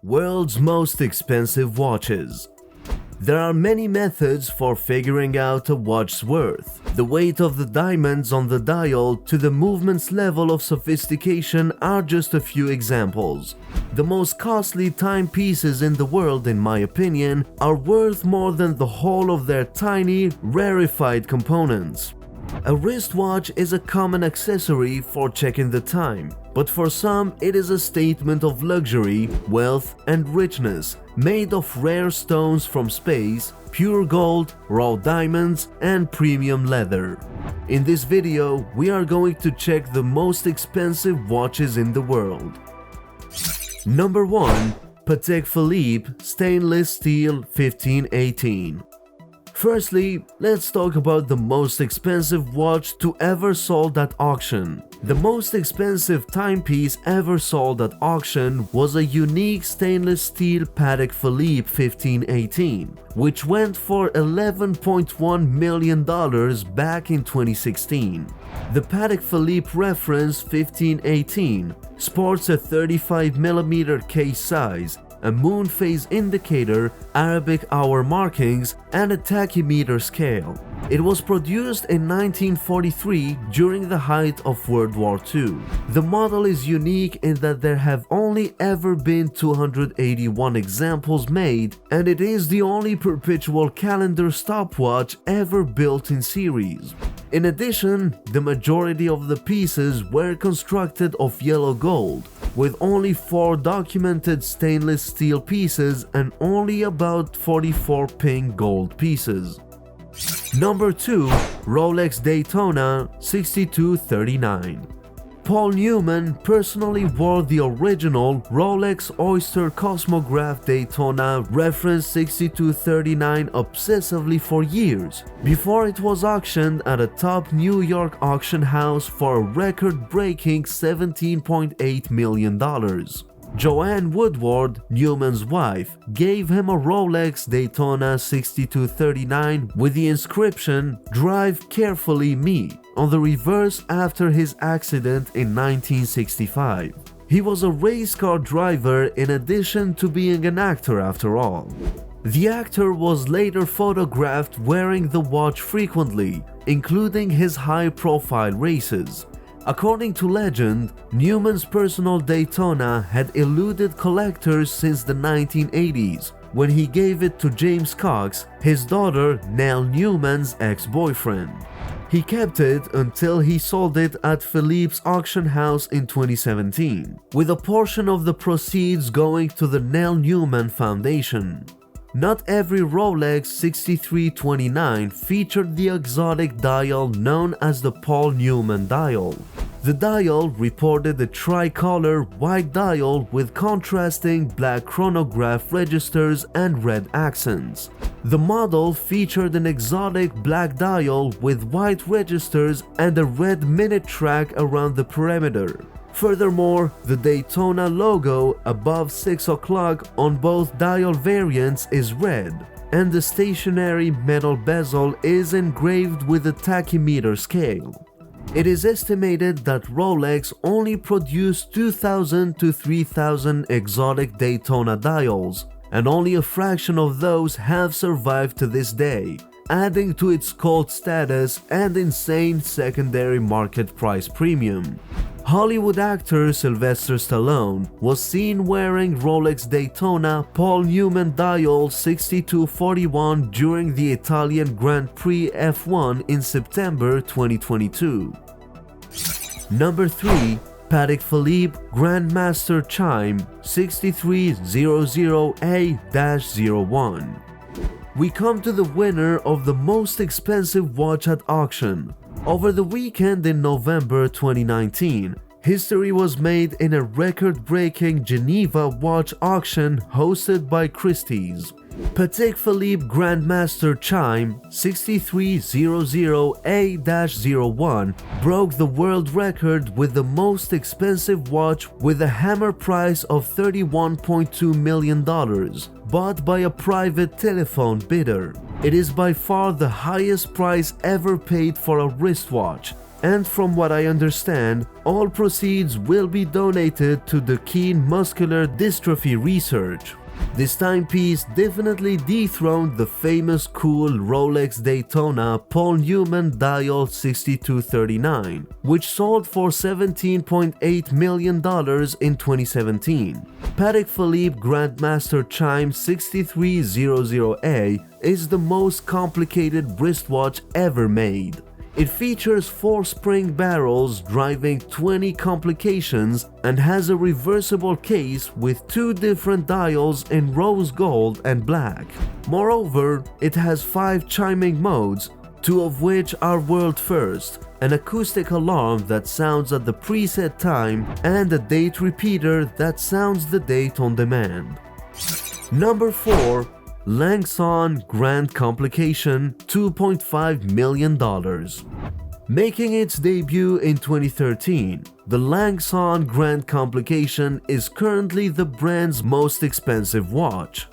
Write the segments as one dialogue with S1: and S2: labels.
S1: World's most expensive watches. There are many methods for figuring out a watch's worth. The weight of the diamonds on the dial to the movement's level of sophistication are just a few examples. The most costly timepieces in the world, in my opinion, are worth more than the whole of their tiny, rarefied components. A wristwatch is a common accessory for checking the time, but for some it is a statement of luxury, wealth, and richness, made of rare stones from space, pure gold, raw diamonds, and premium leather. In this video, we are going to check the most expensive watches in the world. Number 1. Patek Philippe Stainless Steel 1518. Firstly, let's talk about the most expensive watch to ever sold at auction. The most expensive timepiece ever sold at auction was a unique stainless steel Patek Philippe 1518, which went for $11.1 million back in 2016. The Patek Philippe reference 1518 sports a 35mm case size, a moon phase indicator, Arabic hour markings, and a tachymeter scale. It was produced in 1943 during the height of World War II. The model is unique in that there have only ever been 281 examples made, and it is the only perpetual calendar stopwatch ever built in series. In addition, the majority of the pieces were constructed of yellow gold, with only 4 documented stainless steel pieces and only about 44 pink gold pieces. Number 2. Rolex Daytona 6239. Paul Newman personally wore the original Rolex Oyster Cosmograph Daytona reference 6239 obsessively for years, before it was auctioned at a top New York auction house for a record-breaking $17.8 million. Joanne Woodward, Newman's wife, gave him a Rolex Daytona 6239 with the inscription "Drive carefully, me" on the reverse after his accident in 1965. He was a race car driver in addition to being an actor after all. The actor was later photographed wearing the watch frequently, including his high-profile races. According to legend, Newman's personal Daytona had eluded collectors since the 1980s, when he gave it to James Cox, his daughter Nell Newman's ex-boyfriend. He kept it until he sold it at Philippe's auction house in 2017, with a portion of the proceeds going to the Nell Newman Foundation. Not every Rolex 6329 featured the exotic dial known as the Paul Newman dial. The dial reported a tricolor white dial with contrasting black chronograph registers and red accents. The model featured an exotic black dial with white registers and a red minute track around the perimeter. Furthermore, the Daytona logo above 6 o'clock on both dial variants is red, and the stationary metal bezel is engraved with a tachymeter scale. It is estimated that Rolex only produced 2,000 to 3,000 exotic Daytona dials, and only a fraction of those have survived to this day, adding to its cult status and insane secondary market price premium. Hollywood actor Sylvester Stallone was seen wearing Rolex Daytona Paul Newman dial 6241 during the Italian Grand Prix F1 in September 2022. Number 3. Patek Philippe Grandmaster Chime 6300A-01. We come to the winner of the most expensive watch at auction. Over the weekend in November 2019, history was made in a record-breaking Geneva watch auction hosted by Christie's. Patek Philippe Grandmaster Chime 6300A-01 broke the world record with the most expensive watch with a hammer price of $31.2 million, bought by a private telephone bidder. It is by far the highest price ever paid for a wristwatch, and from what I understand, all proceeds will be donated to the Keen Muscular Dystrophy research. This timepiece definitely dethroned the famous cool Rolex Daytona Paul Newman dial 6239, which sold for $17.8 million in 2017. Patek Philippe Grandmaster Chime 6300A is the most complicated wristwatch ever made. It features 4 spring barrels driving 20 complications and has a reversible case with 2 different dials in rose gold and black. Moreover, it has 5 chiming modes, 2 of which are world first, an acoustic alarm that sounds at the preset time and a date repeater that sounds the date on demand. Number 4. Langson Grand Complication $2.5 million. Making its debut in 2013, the Langson Grand Complication is currently the brand's most expensive watch.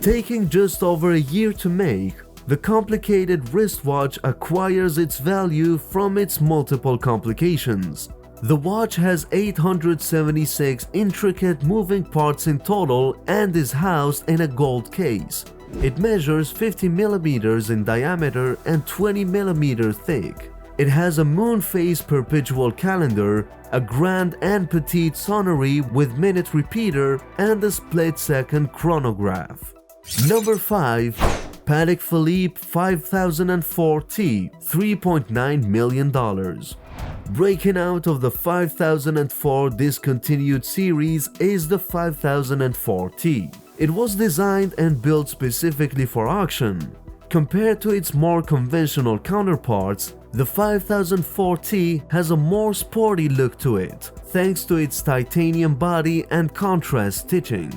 S1: Taking just over a year to make, the complicated wristwatch acquires its value from its multiple complications. The watch has 876 intricate moving parts in total and is housed in a gold case. It measures 50 mm in diameter and 20 mm thick. It has a moon phase perpetual calendar, a grand and petite sonnery with minute repeater, and a split-second chronograph. Number 5. Patek Philippe 5004T $3.9 million. Breaking out of the 5004 discontinued series is the 5004T. It was designed and built specifically for auction. Compared to its more conventional counterparts, the 5004T has a more sporty look to it, thanks to its titanium body and contrast stitching.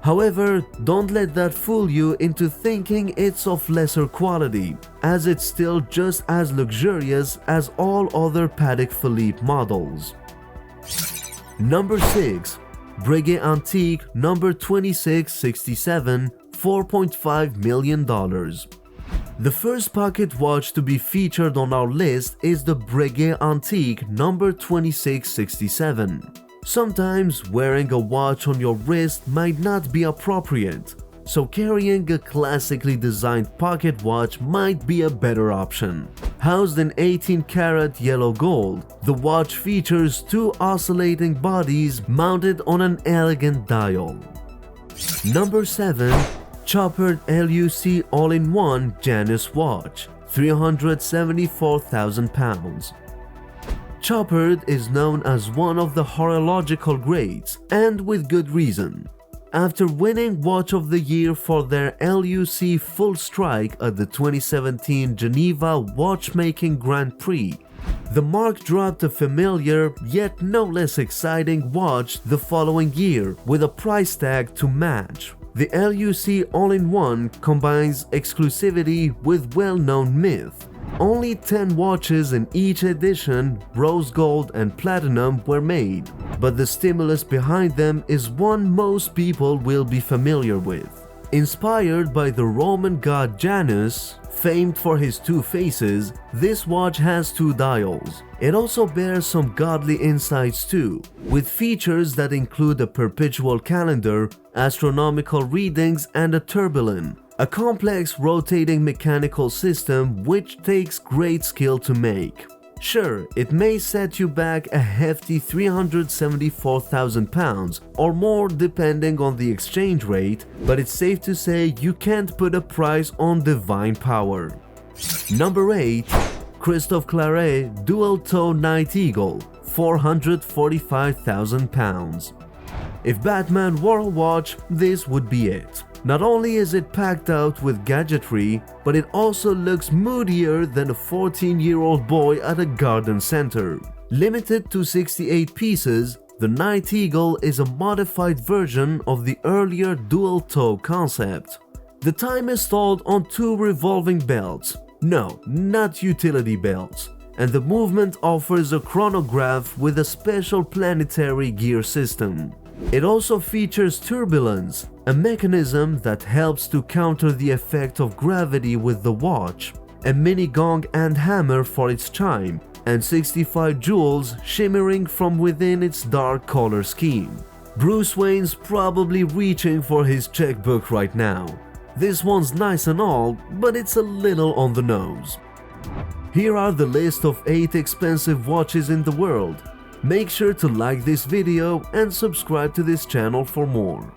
S1: However, don't let that fool you into thinking it's of lesser quality, as it's still just as luxurious as all other Patek Philippe models. Number 6. Brigade Antique number 2667 $4.5 million. The first pocket watch to be featured on our list is the Brigade Antique number 2667. Sometimes wearing a watch on your wrist might not be appropriate, so carrying a classically designed pocket watch might be a better option. Housed in 18-karat yellow gold, the watch features 2 oscillating bodies mounted on an elegant dial. Number 7. Choppered LUC all-in-one Janus watch, £374,000. Choppered is known as one of the horological greats, and with good reason. After winning Watch of the Year for their LUC Full Strike at the 2017 Geneva Watchmaking Grand Prix, the mark dropped a familiar yet no less exciting watch the following year with a price tag to match. The LUC all-in-one combines exclusivity with well-known myth. Only 10 watches in each edition, rose gold and platinum, were made, but the stimulus behind them is one most people will be familiar with. Inspired by the Roman god Janus, famed for his 2 faces, this watch has 2 dials. It also bears some godly insights too, with features that include a perpetual calendar, astronomical readings, and a tourbillon, a complex rotating mechanical system which takes great skill to make. Sure, it may set you back a hefty £374,000 or more depending on the exchange rate, but it's safe to say you can't put a price on divine power. Number 8. Christoph Claret Dual Toe Night Eagle £445,000. If Batman wore a watch, this would be it. Not only is it packed out with gadgetry, but it also looks moodier than a 14-year-old boy at a garden center. Limited to 68 pieces, the Night Eagle is a modified version of the earlier dual toe concept. The time is stalled on 2 revolving belts. No, not utility belts. And the movement offers a chronograph with a special planetary gear system. It also features turbulence, a mechanism that helps to counter the effect of gravity with the watch, a mini gong and hammer for its chime, and 65 jewels shimmering from within its dark color scheme. Bruce Wayne's probably reaching for his checkbook right now. This one's nice and all, but it's a little on the nose. Here are the list of 8 expensive watches in the world. Make sure to like this video and subscribe to this channel for more.